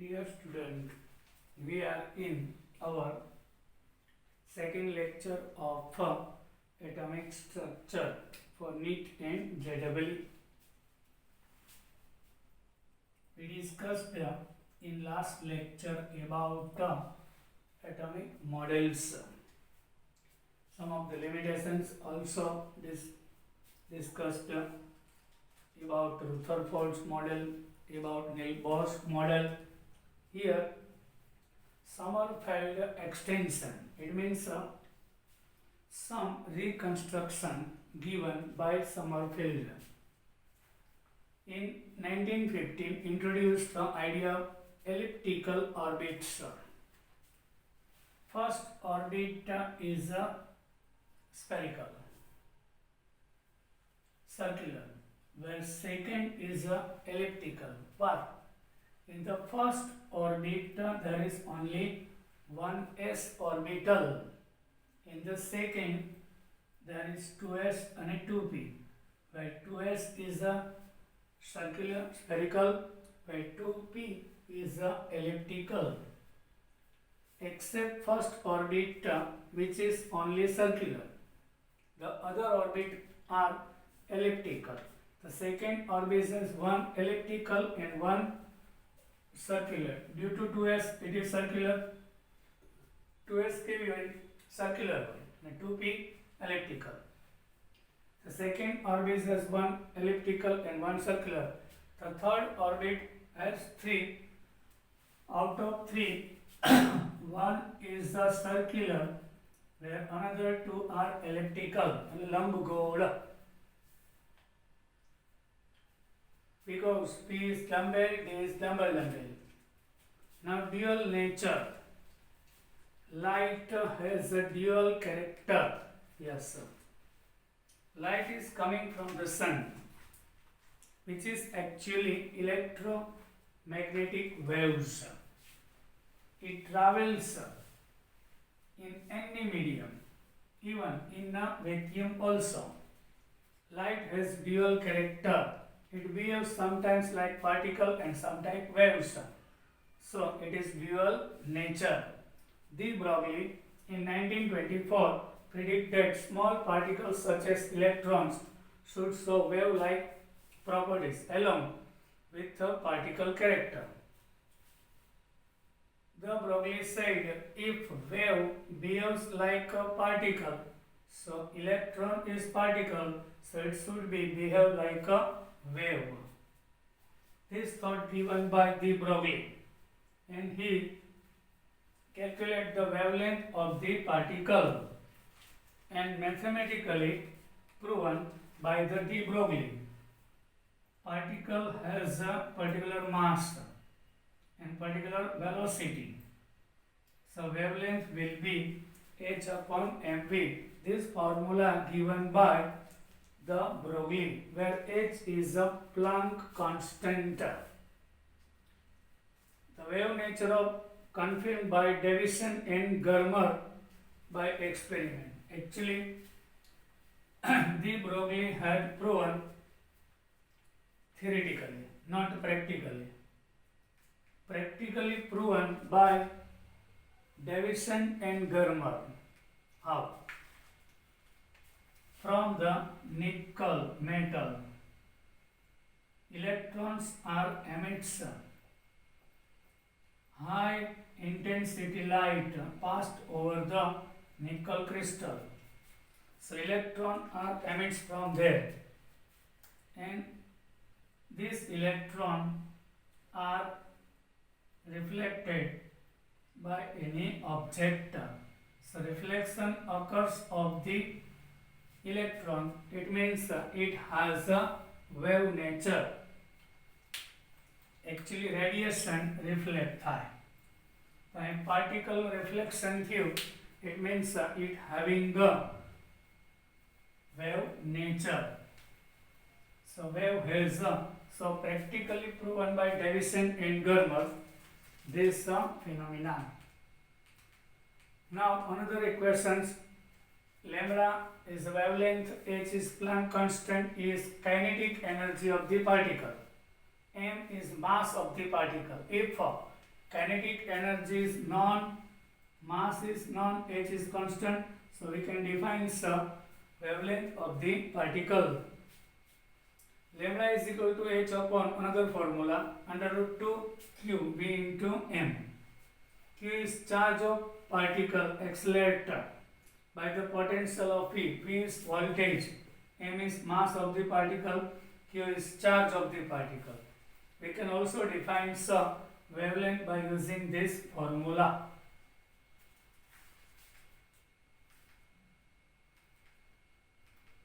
Dear student, we are in our second lecture of atomic structure for NEET and JEE. We discussed in last lecture about atomic models. Some of the limitations also discussed about Rutherford's model, about Niels Bohr's model. Here, Sommerfeld extension, it means some reconstruction given by Sommerfeld. In 1915, introduced the idea of elliptical orbits. First orbit is spherical, circular, where second is elliptical. But in the first orbit, there is only one s orbital. In the second, there is 2s and 2p, where 2s is a circular, spherical, where 2p is a elliptical. Except first orbit, which is only circular. The other orbit are elliptical. The second orbit is one elliptical and one circular. Due to 2s, it is circular. 2s is circular and 2p elliptical. The second orbit has one elliptical and one circular. The third orbit has three. Out of three, one is the circular, where another two are elliptical and lambgola. Because P is dumbbell, D is dumbbell. Now dual nature. Light has a dual character. Yes, sir. Light is coming from the sun, which is actually electromagnetic waves. It travels in any medium, even in a vacuum also. Light has dual character. It behaves sometimes like particle and sometimes waves. So it is dual nature. De Broglie in 1924 predicted small particles such as electrons should show wave-like properties along with a particle character. De Broglie said if wave behaves like a particle, so electron is particle, so it should behave like a wave. This thought given by de Broglie, and he calculated the wavelength of the particle and mathematically proven by the de Broglie. Particle has a particular mass and particular velocity. So wavelength will be h upon mv. This formula given by the Broglie, where h is a Planck constant. The wave nature of confirmed by Davison and Germer by experiment. Actually, de Broglie had proven theoretically, not practically. Practically proven by Davison and Germer. How? From the nickel metal, electrons are emits high intensity light passed over the nickel crystal. So electron are emits from there, and these electron are reflected by any object. So reflection occurs of the electron. It means it has a wave nature. Actually radiation reflect થાય. By particle reflection theory, it means it having a wave nature. So wave has so practically proven by Davison and Germer this phenomenon. Now another equations. Lambda is the wavelength, h is Planck constant, is kinetic energy of the particle, m is mass of the particle. If kinetic energy is known, mass is known, h is constant, so we can define the wavelength of the particle. Lambda is equal to h upon another formula under root 2 q v into m. Q is charge of particle accelerated by the potential of v. V is voltage, m is mass of the particle, q is charge of the particle. We can also define the wavelength by using this formula.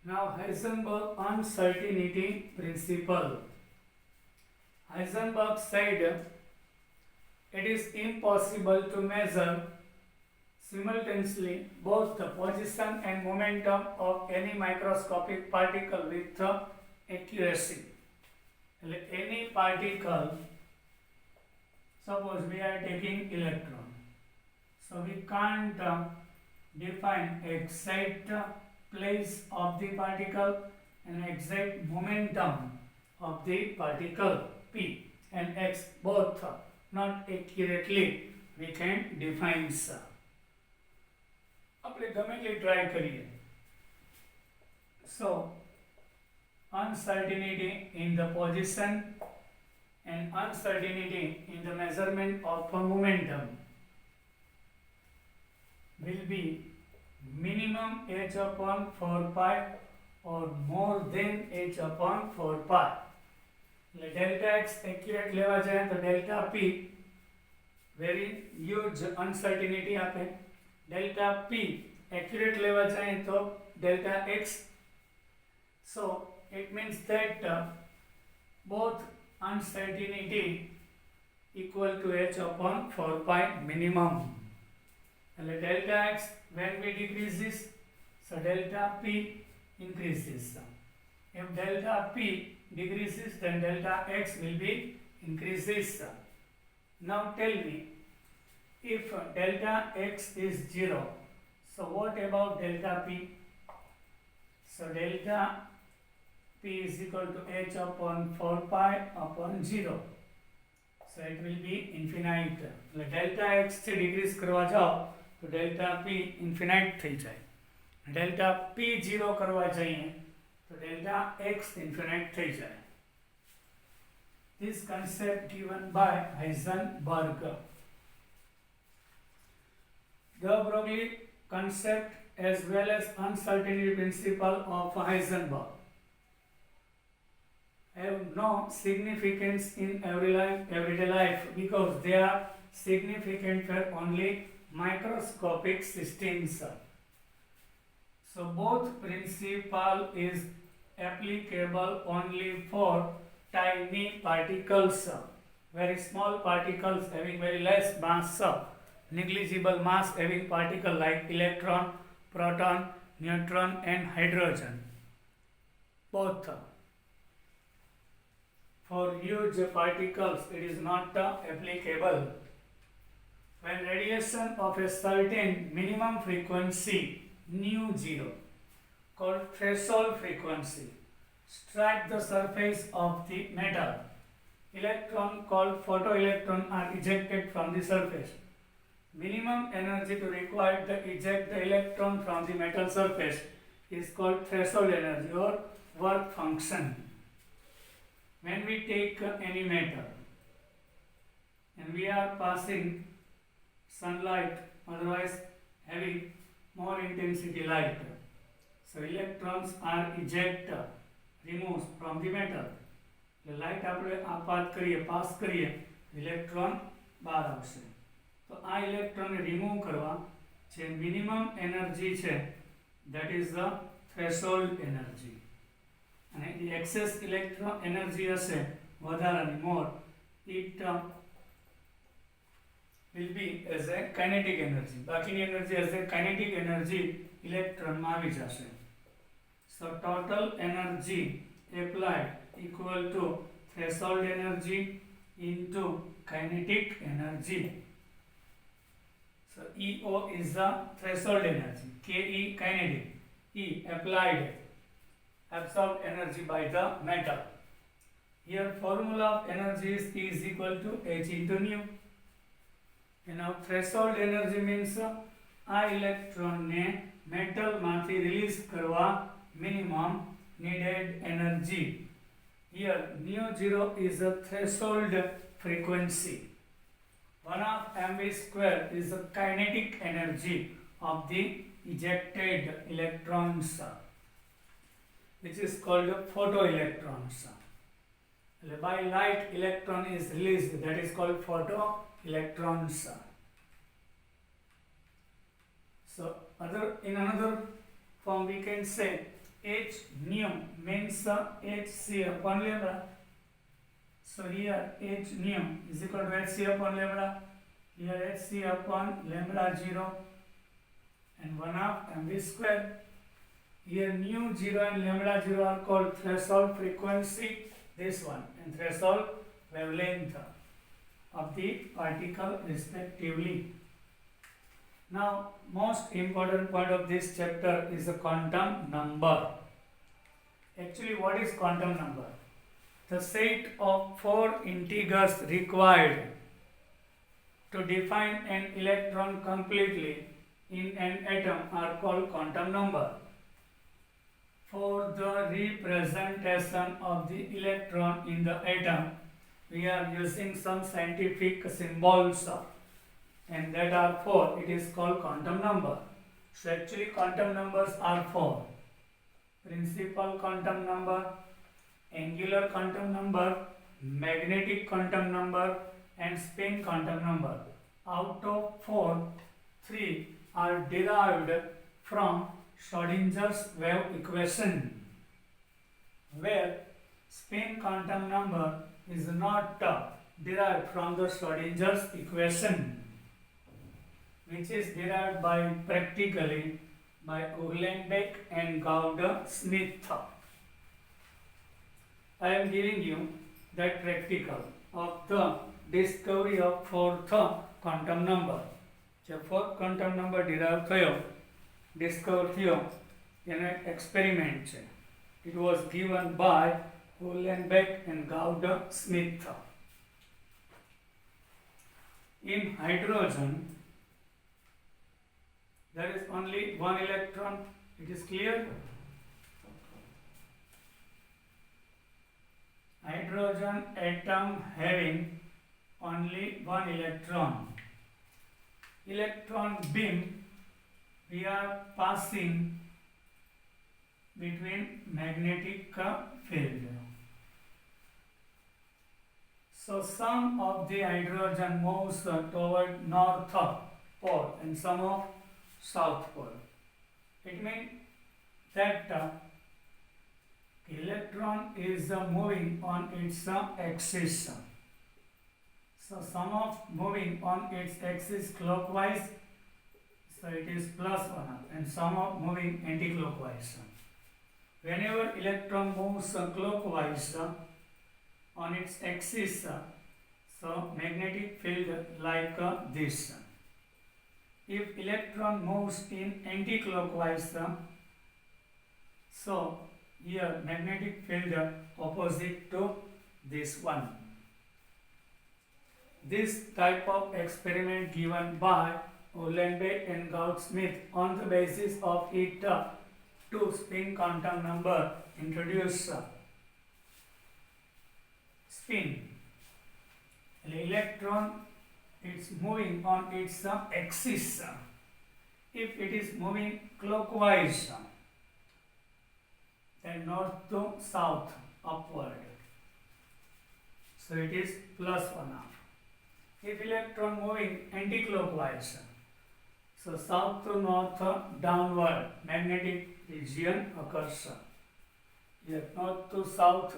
Now Heisenberg uncertainty principle. Heisenberg said it is impossible to measure simultaneously both the position and momentum of any microscopic particle with accuracy. Any particle, suppose we are taking electron, so we can't define exact place of the particle and exact momentum of the particle p and x, both not accurately we can define. આપણે ગમે તે try કરીએ. So uncertainty in the position and uncertainty in the measurement of momentum will be minimum h upon 4 pi or more than h upon 4 pi. Delta x accurate लेवा जाए तो delta p very huge uncertainty आपे. Delta p accurate लेवा जाए तो delta x. So it means that both uncertainty equal to h upon 4 pi minimum. And delta x when we decrease this, so delta p increases. If delta p decreases, then delta x will be increases. Now tell me, if delta x is 0, so what about delta p? So delta p is equal to h upon 4 pi upon 0. So it will be infinite. Delta x से decrease करवा जाओ तो delta P infinite થઈ જાય. Delta P 0 કરવા જઈએ તો delta x infinite થઈ જાય. This concept given by Heisenberg. The Broglie concept as well as uncertainty principle of Heisenberg have no significance in everyday life because they are significant for only microscopic systems. So both principle is applicable only for tiny particles, very small particles having very less mass, negligible mass having particle like electron, proton, neutron and hydrogen. Both. For huge particles it is not applicable. When radiation of a certain minimum frequency nu 0 called threshold frequency strike the surface of the metal, electron called photoelectron are ejected from the surface. Minimum energy to require to eject the electron from the metal surface is called threshold energy or work function. When we take any metal and we are passing sunlight, otherwise having more intensity light, so electrons are ejected, removed from the metal. The light આપણે આપાત કરીએ, pass કરીએ, electron બહાર આવશે. તો આ ઇલેક્ટ્રોનને remove કરવા જે મિનિમમ એનર્જી છે that is the threshold energy. અને the excess electron energy હશે વધારાની more, it will be as a kinetic energy. બાકીની energy as a kinetic energy ઇલેક્ટ્રોનમાં આવી જશે. So total energy applied equal to threshold energy into kinetic energy. So EO is the threshold energy, KE kinetic, E applied, absorbed energy by the metal. Here formula of energy is E is equal to H into nu. એના threshold energy means આ ઇલેક્ટ્રોનને મેટલમાંથી release કરવા minimum needed energy. Here nu 0 is the threshold frequency. 1 of mv square is the kinetic energy of the ejected electrons, which is called photoelectrons. By light electron is released, that is called photoelectrons. So in another form we can say H nu means Hc upon lambda. So here H nu is equal to Hc upon lambda. Here Hc upon lambda 0 and 1 half mv square. Here nu 0 and lambda 0 are called threshold frequency, this one, and threshold wavelength of the particle respectively. Now, most important point of this chapter is the quantum number. Actually, what is quantum number? The set of 4 integers required to define an electron completely in an atom are called quantum number. For the representation of the electron in the atom, we are using some scientific symbols, and that are 4. It is called quantum number. So actually quantum numbers are 4. Principal quantum number, angular quantum number, magnetic quantum number, and spin quantum number. Out of 4, 3 are derived from Schrodinger's wave equation, where spin quantum number is not derived from the Schrodinger's equation, which is derived by practically by Uhlenbeck and Gauda-Smith. I am giving you that practical of the discovery of 4th quantum number. જે 4th quantum number derive થયો, discover થયો, એનો experiment છે. It was given by Uhlenbeck and Gauda-Smith. In hydrogen, there is only one electron. It is clear? Hydrogen atom having only one electron. Electron beam we are passing between magnetic field. So some of the hydrogen moves toward north pole and some of south pole. It means that electron is moving on its axis. So some of moving on its axis clockwise, so it is plus 1 and some of moving anti-clockwise. Whenever electron moves clockwise on its axis, so magnetic field like this. If electron moves in anti-clockwise, so here magnetic field opposite to this one. This type of experiment given by Uhlenbeck and Gauda-Smith, on the basis of it, 2 spin quantum number introduce spin. The electron is moving on its axis. If it is moving clockwise, then north to south upward, so it is plus 1 half. If electron moving anti-clockwise, so south to north downward magnetic region occurs. Here north to south,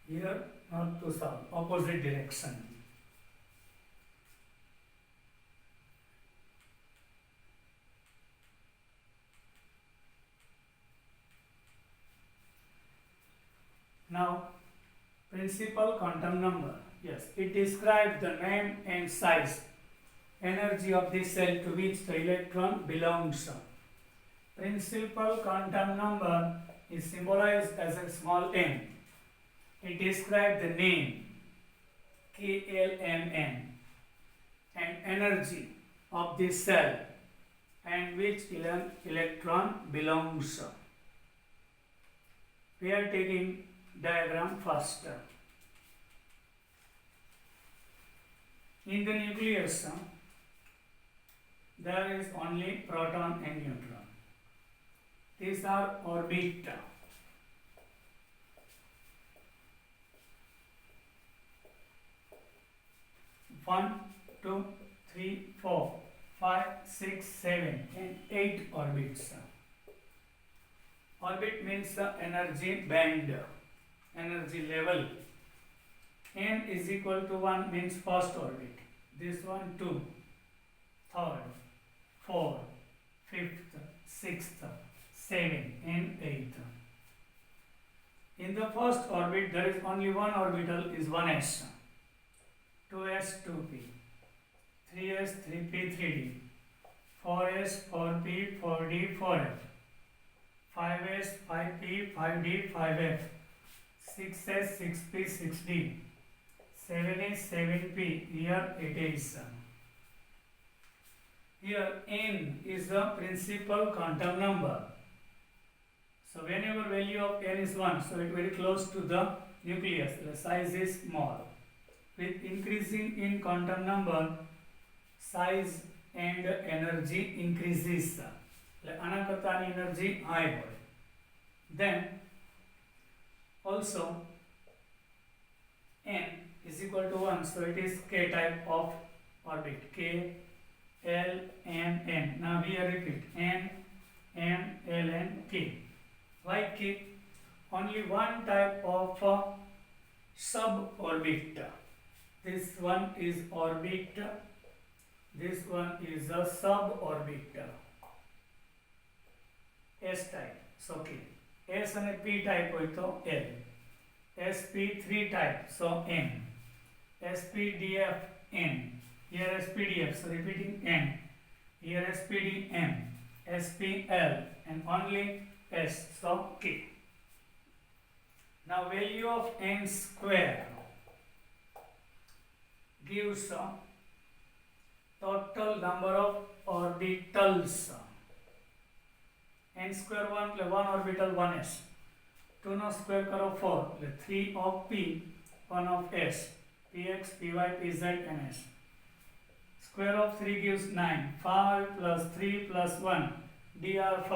here north to south, opposite direction. Now, principal quantum number. Yes, it describes the name and size, energy of the cell to which the electron belongs. Principal quantum number is symbolized as a small m. It describes the name KLMN. and energy of the cell and which electron belongs. We are taking diagram first. In the nucleus, there is only proton and neutron. These are orbit. 1, 2, 3, 4, 5, 6, 7 and 8 orbits. Orbit means the energy band, energy level. N is equal to 1 means first orbit. This one 2, third, 4, 5th, 6th, 7 and 8th. In the first orbit there is only one orbital is 1s. 2s, 2p, 3s, 3p, 3d, 4s, 4p, 4d, 4f, 5s, 5p, 5d, 5f, 6s, 6p, 6d, 7s, 7p. Here it is. Here n is the principal quantum number. So whenever value of n is 1, so it is very close to the nucleus. The size is small. With increasing in quantum number, size and energy increases. આના કરતાની energy high હોય. Then also n is equal to 1, so it is k type of orbit. K, L, M, N. Now here repeat n, M, L and K. Why K? Only one type of suborbit. This one is orbit, this one is a suborbit. S type. So K. S and P type hoy to L. SP3 type, so N. SPDF N. Here SPDF, so repeating N. Here SPDM, SPL and only S, so K. Now value of n square gives a total number of orbitals. n square 1 એટલે 1 orbital 1s. 2 નો square કરો 4 એટલે 3 of p, 1 of s, px, py, pz and s. Square of 3 gives 9. 5 plus 3 plus 1, dr5.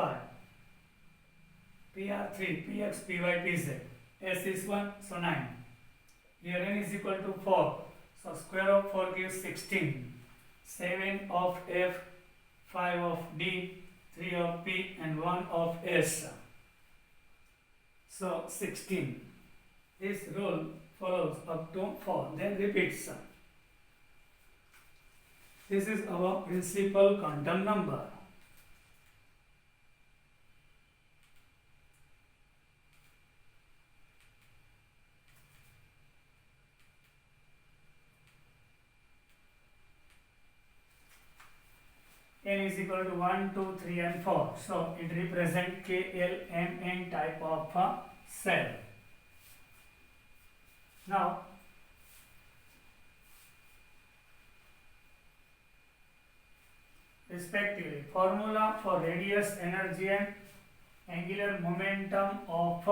pr3, px, py, pz. S is 1, so 9. Here n is equal to 4. So square of 4 gives 16. 7 of F, 5 of D, 3 of P and 1 of S. So 16. This rule follows up to 4. Then repeats. This is our principal quantum number. N is equal to 1, 2, 3 and 4. So it represents K, L, M, N type of cell. Now respectively, formula for radius, energy and angular momentum of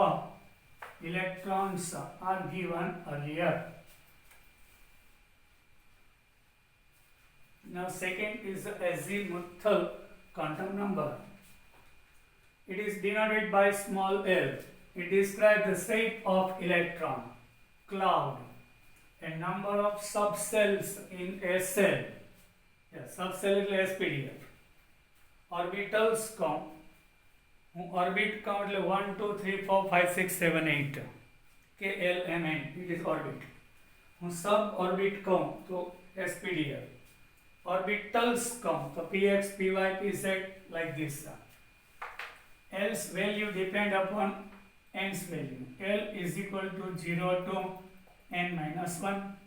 electrons are given earlier. Now second is the azimuthal quantum number. It is denoted by small l. It describes the shape of electron, cloud, and number of subcells in a cell. Yeah, subcell એટલે SPDF. Orbitals count. Orbit count એટલે 1, 2, 3, 4, 5, 6, 7, 8. K, L, M, N. It is orbit. Suborbit count to SPDF. Orbitals count, so px, py, pz like this. L's value depend upon n's value. L is equal to 0 to n minus 1.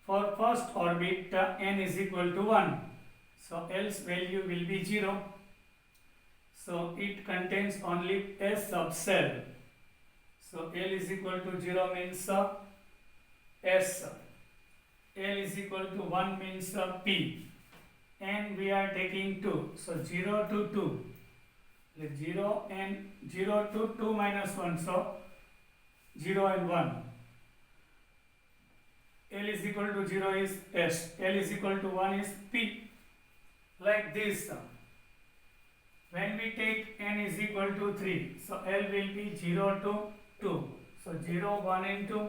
For first orbit, n is equal to 1. So L's value will be 0. So it contains only a subcell. So L is equal to 0 means S. L is is equal to 1 means P, and we are taking 2. So 0 to 2. Like 0 and 0 to 2 minus 1. So 0 and 1. L is equal to 0 is S. L is equal to 1 is P. Like this. When we take n is equal to 3, so L will be 0 to 2. So 0, 1 into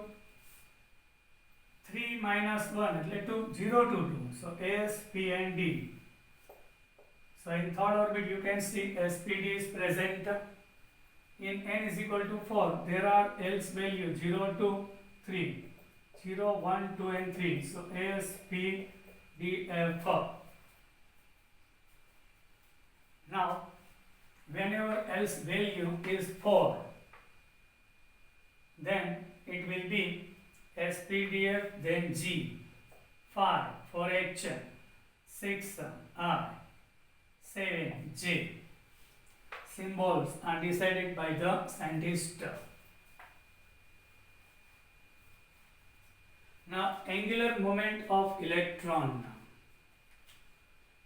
3 minus 1, એટલે 2, 0 to 2. So S, P and D. So in third orbit you can see SPD is present. In n is equal to 4, there are L's value 0 to 3. 0, 1, 2 and 3. So S, P, D, F. Now, whenever L's value is 4, then it will be SPDF, then G, 5 for H, 6 I, 7 J. Symbols are decided by the scientist. Now, angular moment of electron.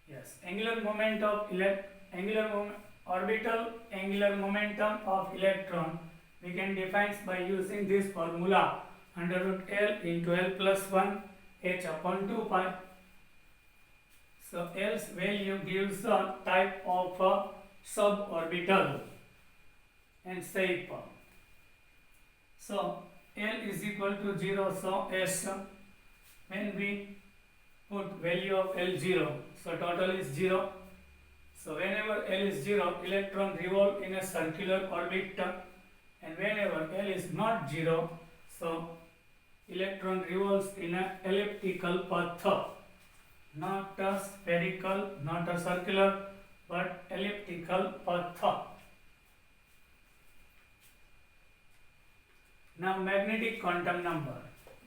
Yes, orbital angular momentum of electron we can define by using this formula, under root L into L plus 1 H upon 2 pi. So L's value gives a type of a suborbital and shape. So L is equal to 0, so S, when we put value of L 0, so total is 0. So whenever L is 0, electron revolve in a circular orbit, and whenever L is not 0, so electron revolves in an elliptical path, not a spherical, not a circular, but elliptical path. Now magnetic quantum number.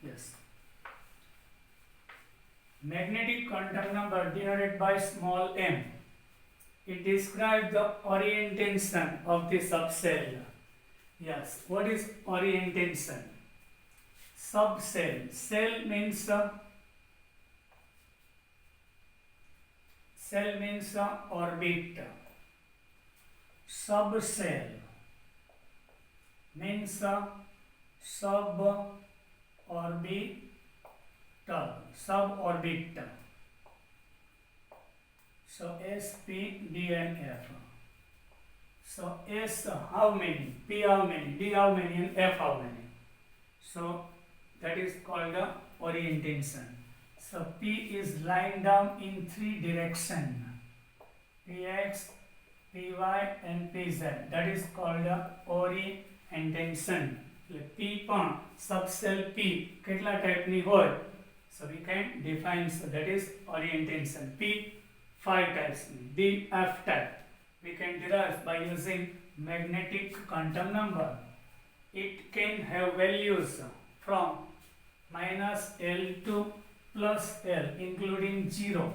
Yes. Magnetic quantum number denoted by small m. It describes the orientation of the subcell. Yes, what is orientation? Subcell. Cell means orbit. Subcell means suborbital. So S, P, D and F. So S how many, P how many, D how many and F how many. So that is called the orientation. So P is lying down in 3 directions, Px, Py and Pz. That is called the orientation. P પણ subcell P કેટલા ટાઈપની હોય, so we can define, so that is orientation. P 5 types, D, F type we can derive by using magnetic quantum number. It can have values from minus L to plus L including 0.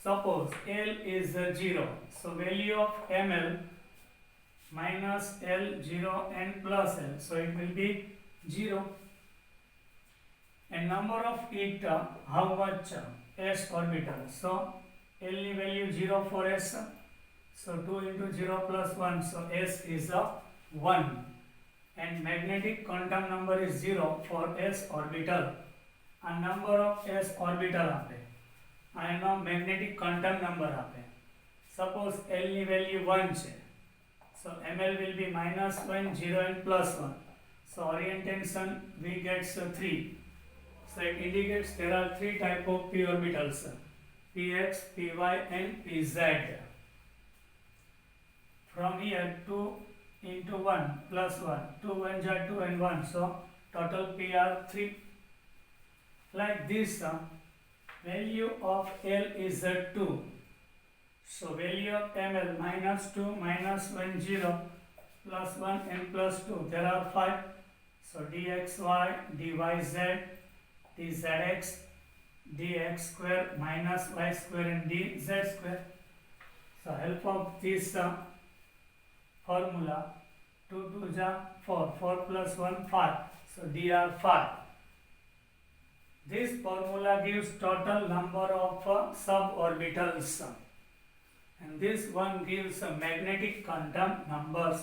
Suppose L is 0, so value of ml minus L, 0 and plus L, so it will be 0. And number of it, how much, s orbital. So L value 0 for s, so 2 into 0 plus 1, so s is 1. And magnetic quantum number is 0 for s orbital. A number of s orbital આપે, આ એનો magnetic quantum number આપે. Suppose L ની value 1 છે, so ml will be minus 1, 0 and plus 1. So orientation we get 3. So it indicates there are 3 type of p orbitals, px, py and pz. From here 2 into 1 plus 1, 2 1 are 2 and 1, so total p are 3. Like this, value of L is 2. So value of ml minus 2, minus 1, 0, plus 1 and plus 2. There are 5. So dxy, dyz, dzx, dx square minus y square and dz square. So help of this formula, 2 2 ja 4, 4 plus 1 5. So dr 5. This formula gives total number of suborbitals, and this one gives magnetic quantum numbers.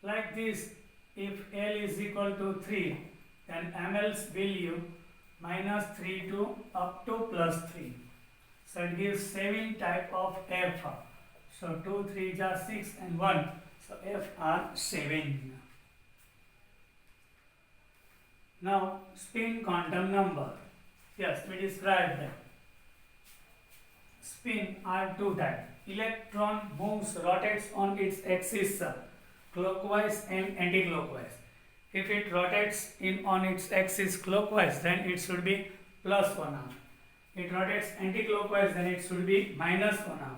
Like this, if L is equal to 3, then ml's value -3 to up to +3. So it gives 7 type of F. So 2, 3 are 6 and 1. So F are 7. Now spin quantum number. Yes, we described that. Spin are two types. Electron moves, rotates on its axis clockwise and anti-clockwise. If it rotates on its axis clockwise, then it should be +1/2. It rotates anti-clockwise, then it should be -1/2.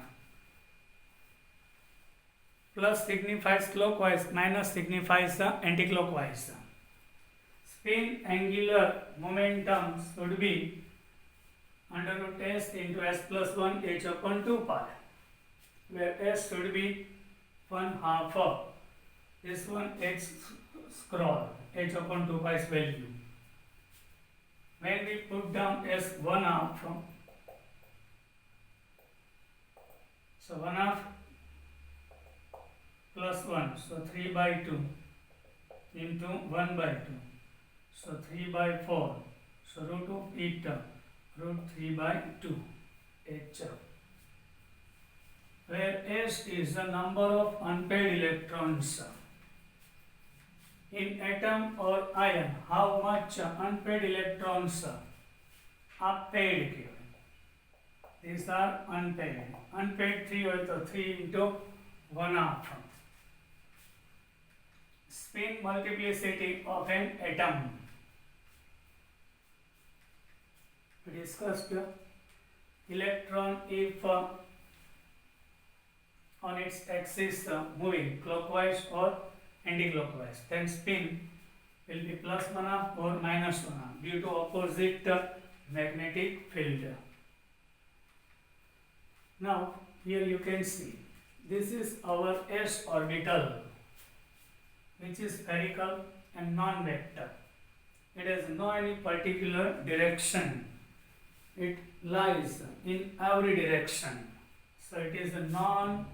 Plus signifies clockwise, minus signifies anti-clockwise. Spin angular momentum should be √s into s plus 1 h upon 2 pi, where s should be 1/2. This one h scroll, h upon 2 pi's value. When we put down s 1/2, so 1/2 plus 1, so 3/2 into 1/2, so 3/4, so root of it, √3/2 h, where s is the number of unpaired electrons in atom or ion. How much unpaired electrons are paired given. These are unpaired. Unpaired 3 હોય તો 3 into 1/2. Spin multiplicity of an atom. We discussed electron if on its axis moving clockwise or anti-clockwise, then spin will be +1/2 or -1/2 due to opposite magnetic field. Now here you can see this is our s orbital, which is spherical and non-vector. It has no any particular direction. It lies in every direction. So it is a non-vector.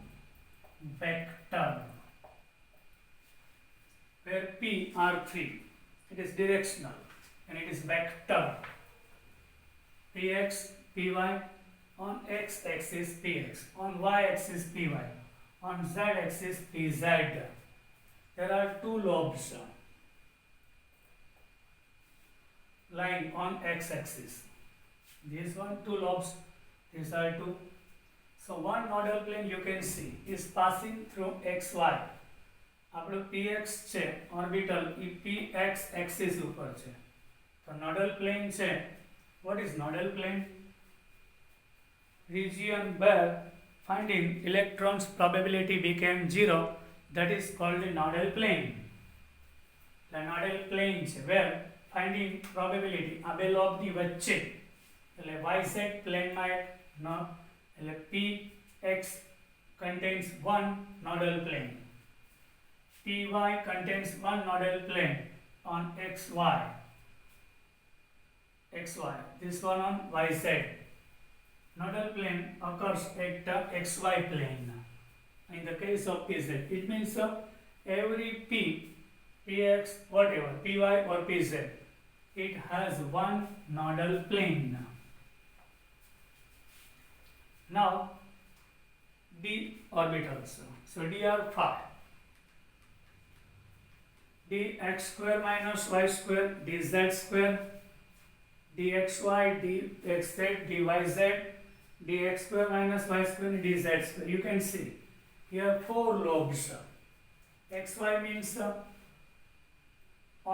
Where P are 3, it is directional and it is vector. Px, Py, on x axis Px, on y axis Py, on z axis Pz. There are two lobes lying on x axis. These one, two lobes, these are two. So one nodal plane you can see is passing through xy. આપણું px છે orbital એ px axis ઉપર છે, તો nodal plane છે. what is nodal plane? Region where finding electrons probability became 0, that is called a nodal plane. The nodal plane છે where finding probability આ બે lobe ની વચ્ચે, એટલે yz પ્લેનમાં એક એટલે px contains one nodal plane. Py contains one nodal plane on xy. This one on yz. Nodal plane occurs at the xy plane. In the case of pz, it means every p, px, whatever, py or pz, it has one nodal plane. Now d orbitals. So d are 5. dx square minus y square, dz square, dxy, dxz, dyz, dx square minus y square, dz square. You can see here 4 lobes. xy means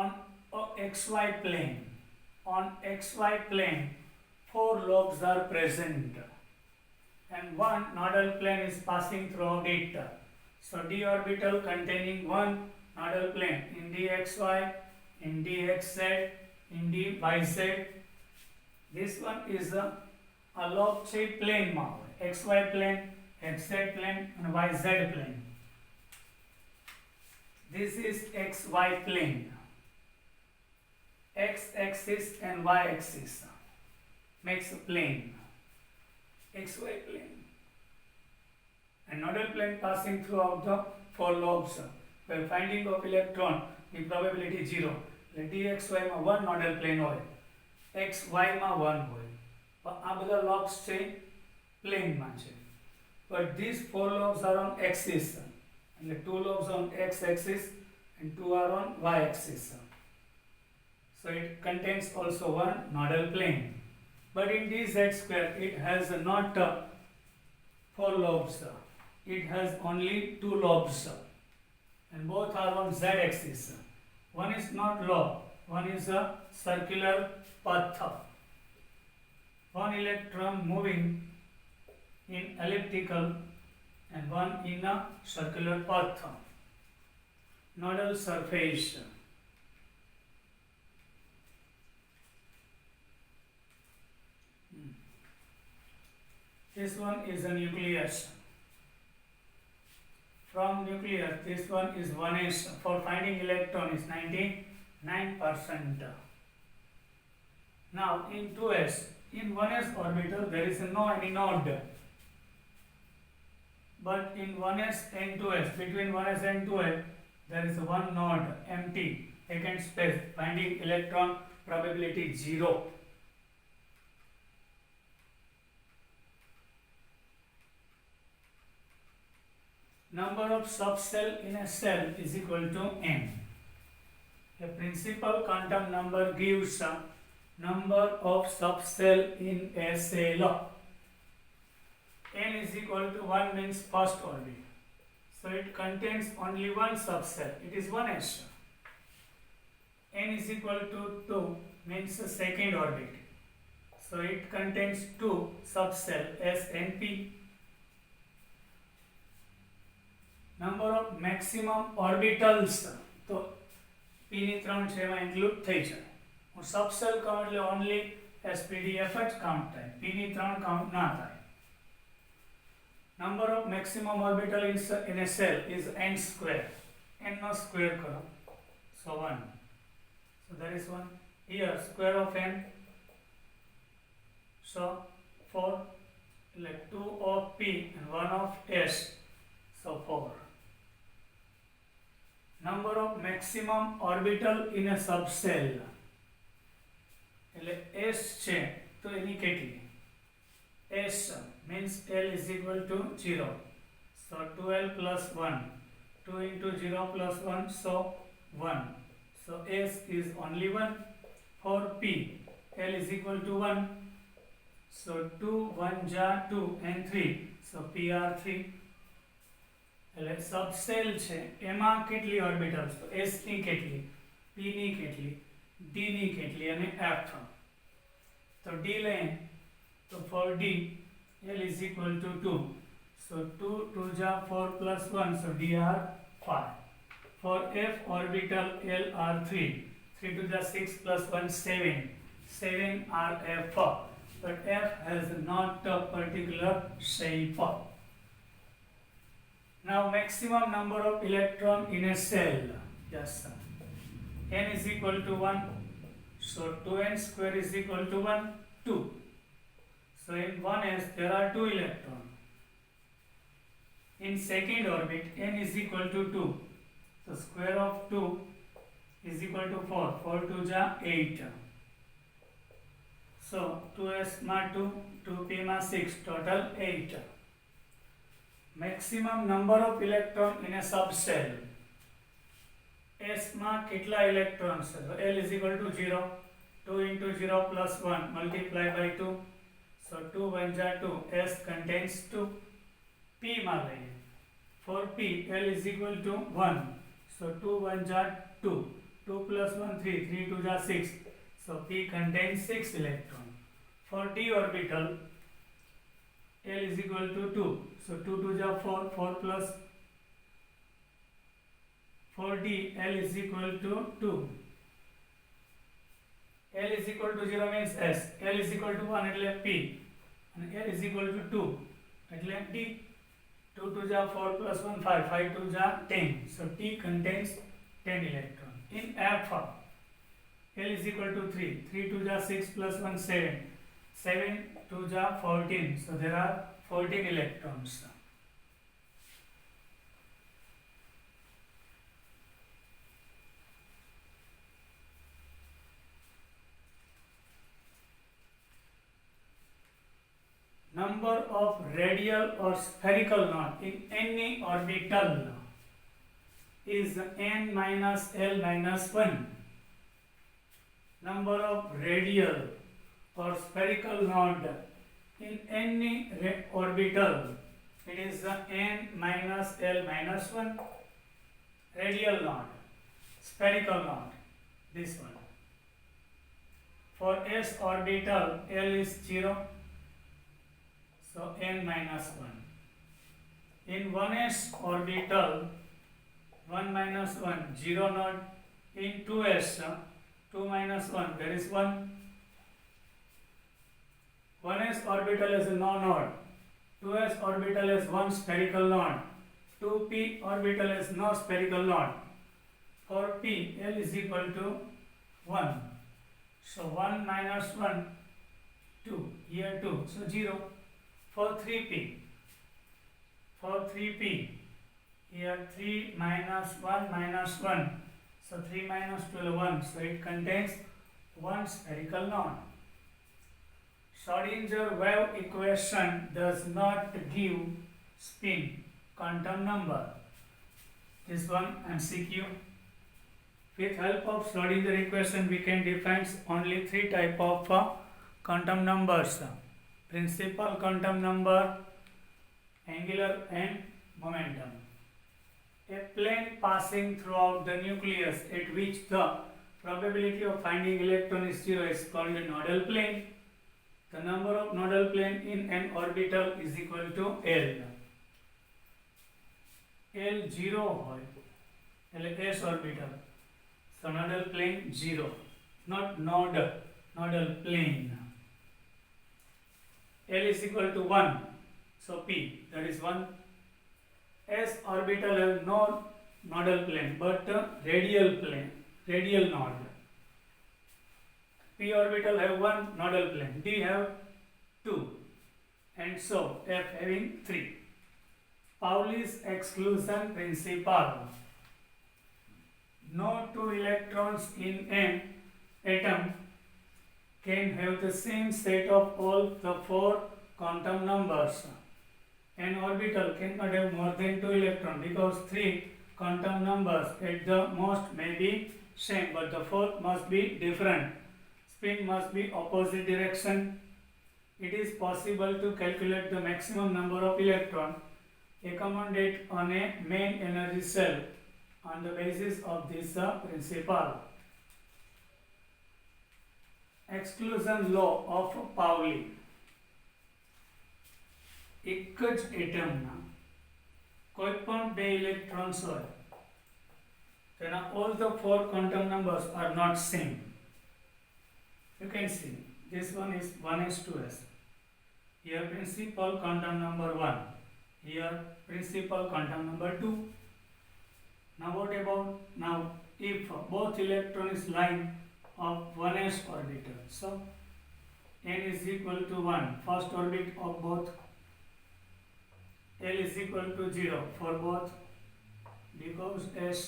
on xy plane. On xy plane 4 lobes are present and one nodal plane is passing throughout it. So d orbital containing one nodal plane in dxy, in dxz, in dyz. This one is a lobe shaped plane માં xy plane, xz plane and yz plane. This is xy plane. x-axis and y-axis makes a plane, xy plane, and nodal plane passing throughout the four lobes. Where finding of electron ની probability 0 એટલે dxy માં 1 nodal plane હોય, xy માં 1 હોય. પણ આ બધા lobes છે plane માં છે. But these four lobes are on axis, એટલે two lobes on x axis and two are on y axis. So it contains also one nodal plane. But in dz square it has not four lobes. It has only two lobes, and both are on z axis. One is not lobe, one is a circular path. One electron moving in elliptical and one in a circular path. Nodal surface. This one is a nucleus. From nucleus, this one is 1s. For finding electron is 99%. Now in 2s, in 1s orbital there is no any node. But in 1s and 2s, between 1s and 2s, there is one node, empty, vacant space. Finding electron probability 0. Number of subcell in a cell is equal to n. A principal quantum number gives a number of subcell in a cell. N is equal to 1 means first orbit. So it contains only one subcell. It is 1s. N is equal to 2 means the second orbit. So it contains two subcell S and P. Number of maximum orbitals, તો P ની 3 છે એમાં include થઈ જાય. હું સબસેલ count એટલે only SPDF જ count થાય, P ની 3 કાઉન્ટ ના થાય. Number of maximum orbital in a cell is n square. N no square કરો. So 1. So there is 1. Here square of n. So 4. Like 2 of P and 1 of S. So 4. Number of maximum orbital in a subcell. એટલે S છે તો એની કેટલી? S means L is equal to 0. So 2L plus 1. 2 into 0 plus 1, so 1. So S is only 1. For P, L is equal to 1. So 2, 1 ja 2 and 3. So P are 3. એટલે સબસેલ છે એમાં કેટલી orbitals? તો S ની કેટલી, P ની કેટલી, D ની કેટલી અને F. તો D લઈએ તો for D L is equal to 2. So 2 2 ja 4 plus 1, so D are 5. For F orbital L are 3. 3 to the 6 plus 1 7. 7 are F. But F has not a particular shape. Now maximum number of electron in a cell. Yes sir. N is equal to 1. So 2n square is equal to 1, 2. So in 1s there are 2 electrons. In second orbit n is equal to 2. So square of 2 is equal to 4. 4 2 ja 8. So 2s ma 2, 2p ma 6, total 8. Maximum number of electron in a subcell. S માં કેટલા electrons છે? So L is equal to 0. 2 into 0 plus 1 multiply by 2. So 2 1 ja 2. S contains 2. P માં લઈએ. For P, L is equal to 1. So 2 1 ja 2. 2 plus 1 3. 3 2 ja 6. So P contains 6 electrons. For D orbital, L is equal to 2. So 2 2 ja 4. 4 plus 4D, L is equal to 2. L is equal to 0 means S. L is equal to 1 એટલે P. And L is equal to 2 એટલે D. 2 2 ja 4 plus 1 5. 5 2 ja 10. So T contains 10 electrons. In F, L is equal to 3. 3 2 ja 6 plus 1 7. 7 2 ja 14. So there are 14 electrons. Number of radial or spherical knot in any orbital is n minus L minus 1. Number of radial or spherical knot in any orbital, it is n minus L minus 1. Radial knot, spherical knot, this one. For s orbital, L is 0, so n minus 1. In 1s orbital, 1 minus 1, 0 knot. In 2s, 2 minus 1, there is 1. 1s orbital is no knot. 2s orbital is 1 spherical knot. 2p orbital is no spherical knot. For p, L is equal to 1. So 1 minus 1, 2. Here 2, so 0. For 3p, here 3 minus 1 minus 1, so 3 minus 12 1, so it contains 1 spherical knot. Schrodinger wave equation does not give spin quantum number. This one MCQ. With help of Schrodinger equation, we can define only 3 type of quantum numbers: principal quantum number, angular and momentum. A plane passing throughout the nucleus at which the probability of finding electron is 0 is called a nodal plane. The number of nodal plane in an orbital is equal to L. L 0 હોય એટલે s orbital. So nodal plane 0, not nodal plane. L is equal to 1, so P, that is 1. S orbital have no nodal plane but radial node. P orbital have 1 nodal plane, D have 2, and so F having 3. Pauli's exclusion principle. No 2 electrons in an atom can have the same set of all the 4 quantum numbers. An orbital cannot have more than 2 electrons because 3 quantum numbers at the most may be same, but the 4th must be different. Spin must be opposite direction. It is possible to calculate the maximum number of electrons accommodated on a main energy cell on the basis of this principle. Exclusion law of Pauli. એક જ એટમના કોઈ પણ 2 electrons હોય તેના all the 4 quantum numbers are not same. You can see this one is 1s 2s. Here principal quantum number 1. Here principal quantum number 2. Now what about now if both electrons lying of 1s orbital? So n is equal to 1. First orbit of both. L is equal to 0 for both because S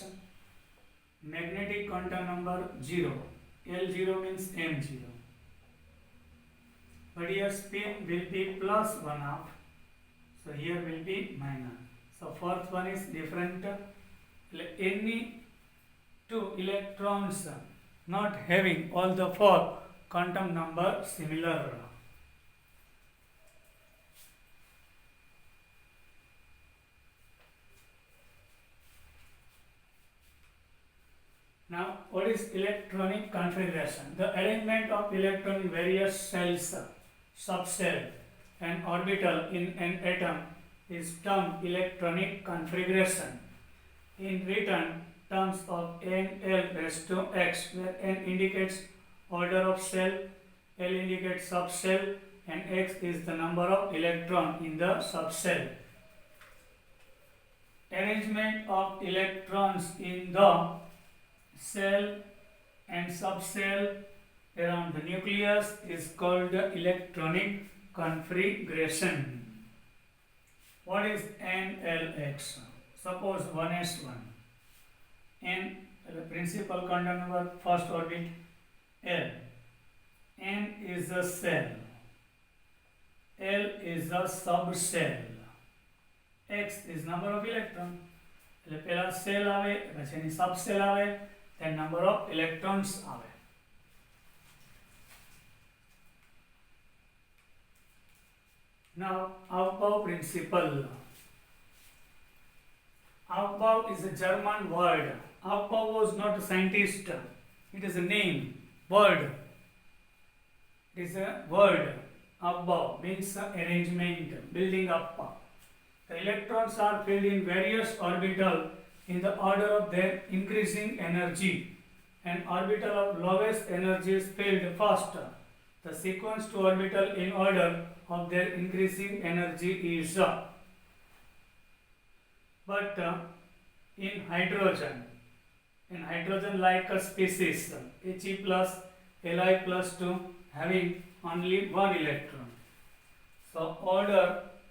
magnetic quantum number 0. L0 means M0. But here spin will be plus 1/2. So here will be minus. So fourth one is different. Any 2 electrons not having all the 4 quantum number similar. Now, what is electronic configuration? The arrangement of electron in various cells, subcell, and orbital in an atom is termed electronic configuration. In written terms of n l raised to x, where n indicates order of cell, l indicates subcell, and x is the number of electron in the subcell. Arrangement of electrons in the cell and subcell around the nucleus is called electronic configuration. What is NLX? Suppose 1s1. N, the principal quantum number, first orbit L. N is a cell. L is a subcell. X is number of electron. એટલે પહેલા cell આવે પછી એની સબસેલ આવે then number of electrons આવે. Now Aufbau principle. Aufbau is a German word. Aufbau was not a scientist. It is a name, word. It is a word. Aufbau means arrangement, building up. The electrons are filled in various orbitals in the order of their increasing energy. An orbital of lowest energy is filled first. The sequence to orbital in order of their increasing energy is but in hydrogen like a species He plus Li plus 2 having only one electron. So order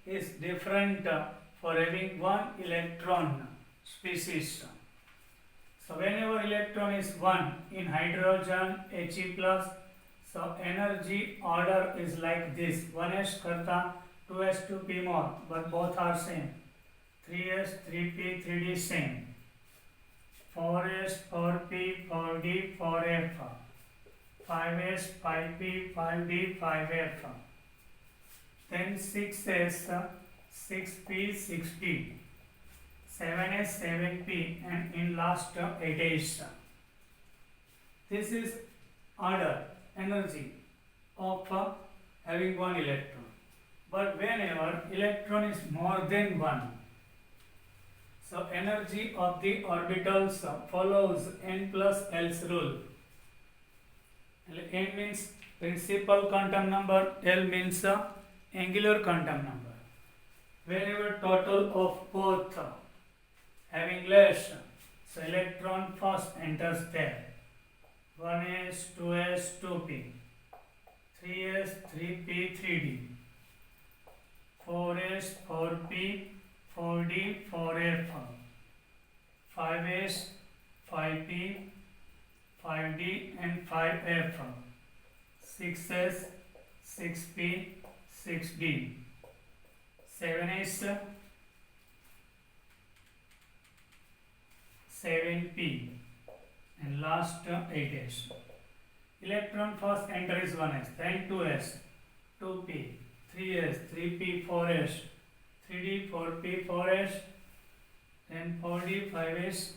is different for having one electron species. So whenever electron is 1 in hydrogen He plus, so energy order is like this: 1s karta 2s 2p more, but both are same. 3s 3p 3d same. 4s 4p 4d 4f. 5s 5p 5d 5f. Then 6s 6p 6d. 7s 7p and in last 8s. This is order, energy of having one electron. But whenever electron is more than one, so energy of the orbitals follows n plus L's rule. N means principal quantum number, L means angular quantum number. Whenever total of both having less, so electron first enters there. 1s 2s 2p, 3s 3p 3d, 4s 4p 4d 4f, 5s 5p 5d and 5f, 6s 6p 6d, 7s 7p and last 8s. Electron first enter is 1s, then 2s, 2p, 3s, 3p, 4s, 3d, 4p, 4s, then 4d, 5s,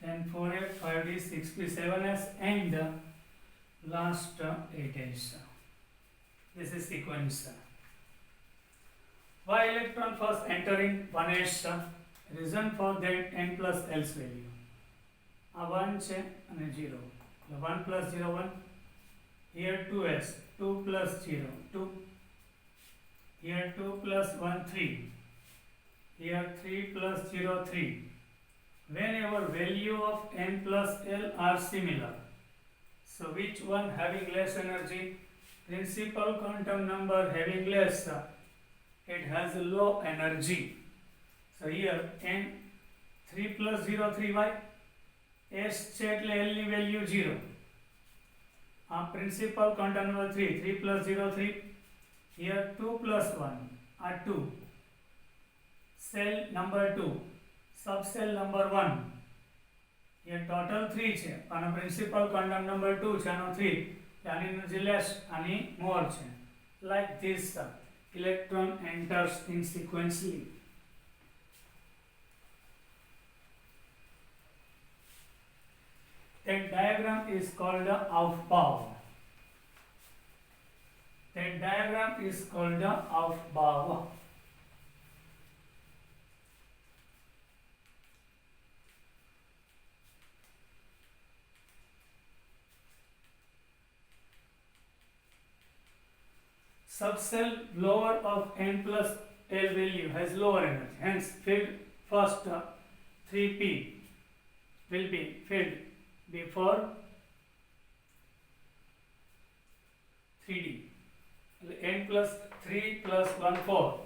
then 4f, 5d, 6p, 7s and last 8s. This is sequence. Why electron first entering 1s? Reason for that n plus L's value. A 1 છે અને 0. 1 plus 0 1. Here 2s, 2 plus 0 2. Here 2 plus 1 3. Here 3 plus 0 3. Whenever value of n plus L are similar, so which one having less energy? Principal quantum number having less, it has a low energy. So here n 3 plus 0 3 y s છે એટલે L ની value 0. Principal quantum number 3 3 plus 0 3. Here 2 plus 1 are 2. Cell number 2, subcell number 1. Here total 3 છે અને principal quantum number 2 છે આનો 3. આની energy less આની more છે. Like this electron enters in sequentially. That diagram is called Aufbau. That diagram is called Aufbau. Subcell lower of n plus L value has lower energy. Hence, filled first 3p will be filled before 3D. N plus 3 plus 1 4.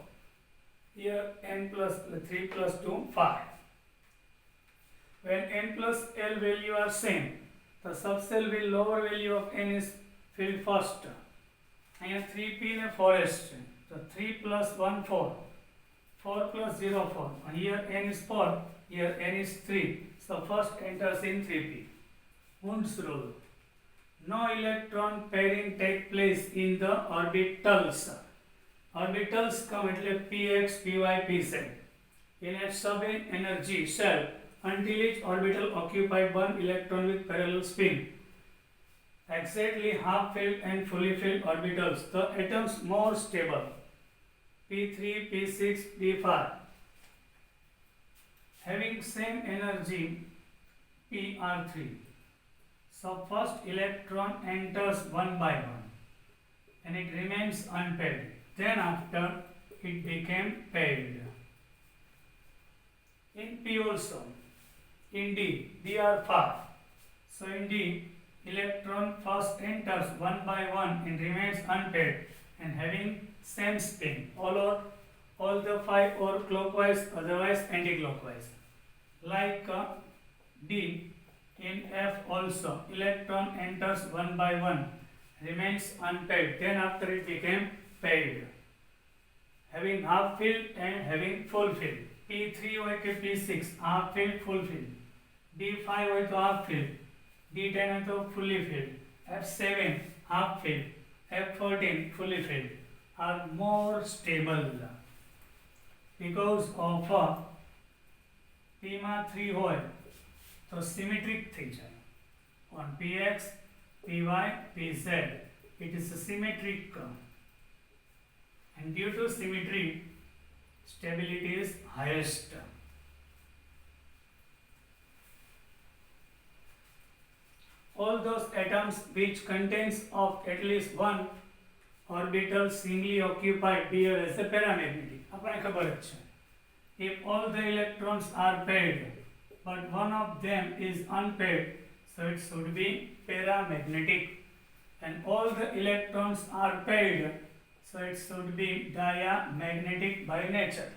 Here n plus 3 plus 2 5. When n plus l value are same, the subcell will lower value of n is filled first. Here 3p ne forest. So 3 plus 1 4. 4 plus 0 4. And here n is 4. Here n is 3. So first enters in 3p. Hund's rule. No electron pairing take place in the orbitals. Orbitals come એટલે px, py, pz. In a sub-energy shell, until each orbital occupied one electron with parallel spin. Exactly half-filled and fully filled orbitals, the atoms more stable. p3, p6, p5. Having same energy, pr3. So first electron enters one by one and it remains unpaired. Then after it became paired. In P also, in D, D are 5. So in D, electron first enters one by one and remains unpaired and having same spin. All the 5 or clockwise, otherwise anti-clockwise. Like D, in F also, electron enters one by one, remains unpaired. Then after it became paired. Having half filled and having full filled. P3 હોય કે P6 half filled, full filled. D5 હોય તો half filled. D10 હોય તો fully filled. F7 half filled. F14 fully filled are more stable because of P માં 3 હોય તો symmetric થઈ જાય. On Px, Py, Pz it is symmetric and due to symmetry stability is highest. All those atoms which contains of at least one orbital singly occupied behave as a paramagnetic. આપણે ખબર જ છે. If all the electrons are paired but one of them is unpaired, so it should be paramagnetic. And all the electrons are paired, so it should be diamagnetic by nature.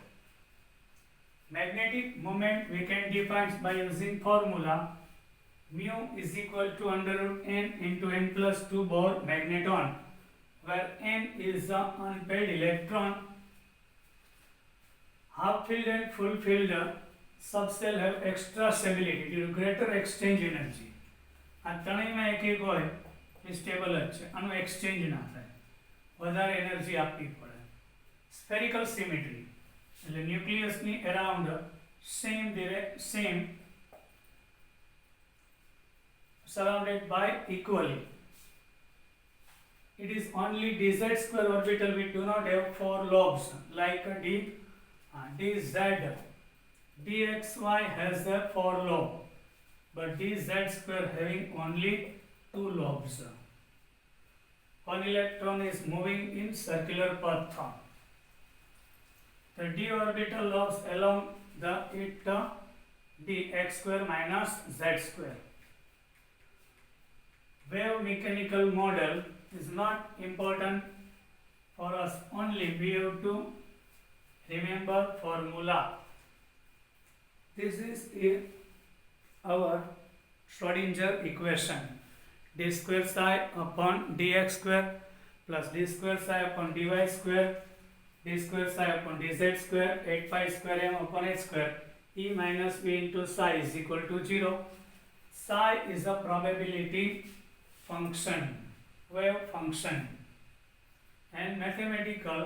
Magnetic moment we can define by using formula mu is equal to under root n into n plus 2 Bohr magneton, where n is the unpaired electron. Half filled and full filled subcell have extra stability due to greater exchange energy. આ ત્રણેયમાં એક હોય એ stable જ છે, આનું exchange ના થાય, વધારે energy આપવી પડે. સ્ફેરિકલ સિમેટ્રી એટલે ન્યુક્લિયસની around same surrounded by equally. It is only dz square orbital we do not have 4 lobes like dz. dxy has the 4 lobe, but dz square having only 2 lobes. One electron is moving in circular path. The d orbital lobes along the dx square minus z square. Wave mechanical model is not important for us, only we have to remember formula. This is our Schrodinger equation. D square psi upon dx square plus d square psi upon dy square, d square psi upon dz square, 8 pi square m upon h square, e minus v into psi is equal to 0. Psi is a probability function, wave function, and mathematical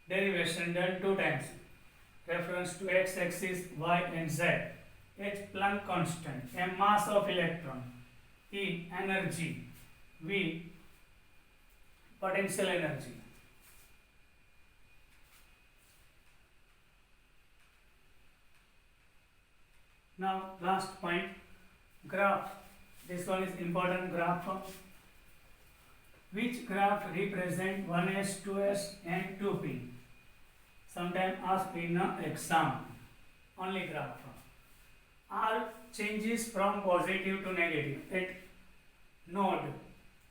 derivation done 2 times. Reference to x-axis, y and z. H Planck constant, m mass of electron, E energy, V potential energy. Now last point, graph. This one is important graph. Which graph represent 1s, 2s and 2p? Sometimes asked in an exam. Only graph. R changes from positive to negative at node.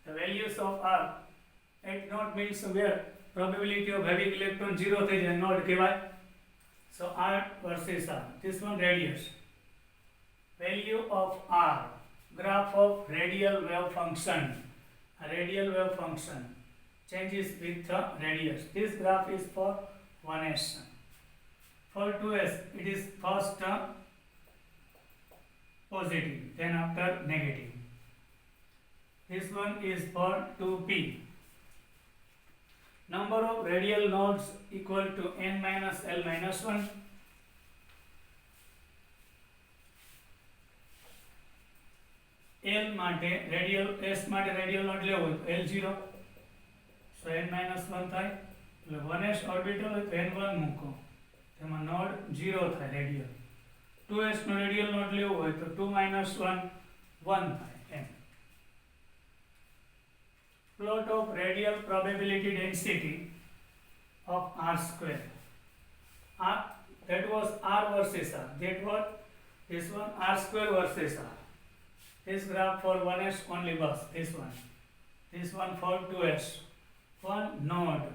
The values of R at node means where probability of having electron 0 થઈ જાય node કહેવાય. So R versus R. This one radius. Value of R. Graph of radial wave function. A radial wave function changes with the radius. This graph is for 1s. For 2s, it is first positive, then after negative. This one is for 2p. Number of radial nodes equal to n minus l minus 1. L માટે radial s માટે radial node લેવો હોય તો L0 so n minus 1 થાય એટલે 1s orbital હોય તો n1 મૂકો તેમાં નોડ 0 થાય રેડિયલ 2s નો રેડિયલ નોડ લેવો હોય તો 2 minus 1 1 થાય એમ. Plot of radial probability density of R square. R, that was R versus R. That was this one R square versus R. This graph for 1s only bus, this one. This one for 2s. One node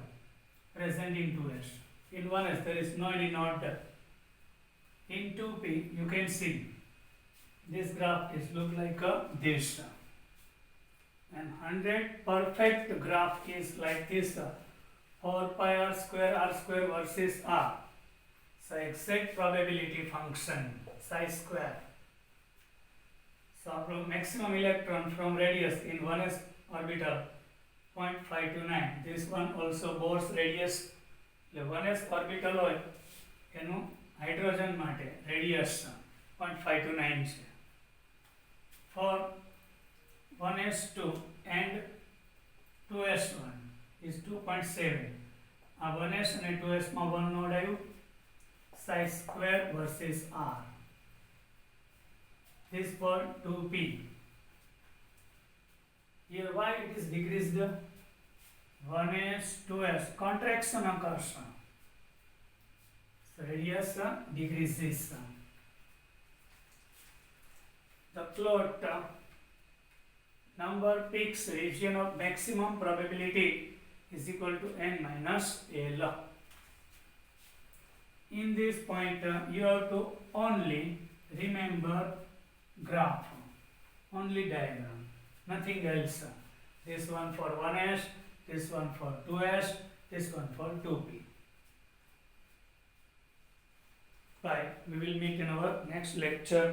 present in 2s. In 1s there is no any node there. In 2p you can see this graph is look like this. And 100 perfect graph is like this. 4 pi r square versus r. So exact probability function psi square. So maximum electron from radius in 1s orbital 0.529. This one also Bohr's radius. The 1s orbital હોય એનું hydrogen માટે radius 0.529 છે. For 1s2 and 2s1 is 2.7. આ 1s અને 2s માં 1 node આવ્યું. psi square versus r. This for 2p. Here why it is decreased? 1s 2s contraction occurs. So radius decreases. The plot number peaks region of maximum probability is equal to n minus l. In this point you have to only remember graph, only diagram, nothing else. This one for 1s, this one for 2s, this one for 2p. Bye. We will meet in our next lecture.